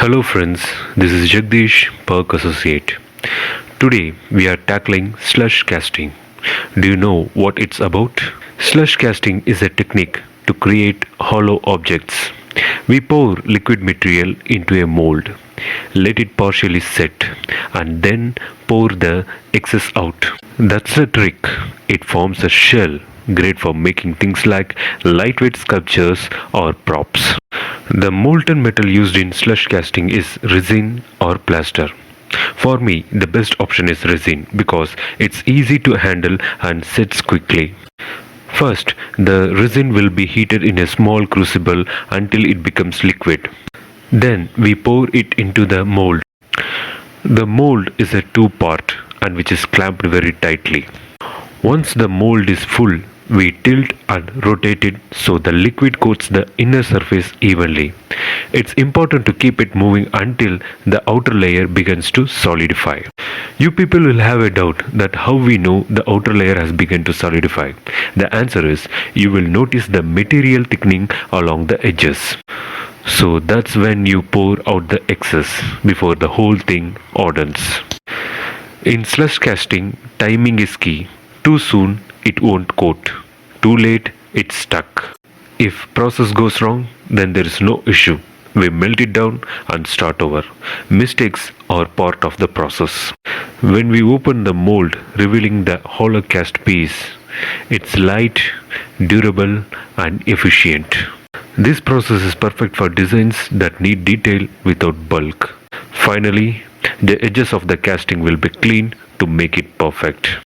Hello friends, this is Jagdish, Perk Associate. Today we are tackling slush casting. Do you know what it's about? Slush casting is a technique to create hollow objects. We pour liquid material into a mold, let it partially set, and then pour the excess out. That's the trick. It forms a shell great for making things like lightweight sculptures or props. The molten metal used in slush casting is resin or plaster. For me, the best option is resin because it's easy to handle and sets quickly. First, the resin will be heated in a small crucible until it becomes liquid. Then we pour it into the mold. The mold is a two-part and which is clamped very tightly. Once the mold is full, we tilt and rotate it so the liquid coats the inner surface evenly. It's important to keep it moving until the outer layer begins to solidify. You people will have a doubt that how we know the outer layer has begun to solidify. The answer is you will notice the material thickening along the edges. So that's when you pour out the excess before the whole thing hardens. In slush casting, timing is key. Too soon, it won't coat. Too late, it's stuck. If process goes wrong, then there is no issue. We melt it down and start over. Mistakes are part of the process. When we open the mold, revealing the hollow cast piece, it's light, durable, and efficient. This process is perfect for designs that need detail without bulk. Finally, the edges of the casting will be clean to make it perfect.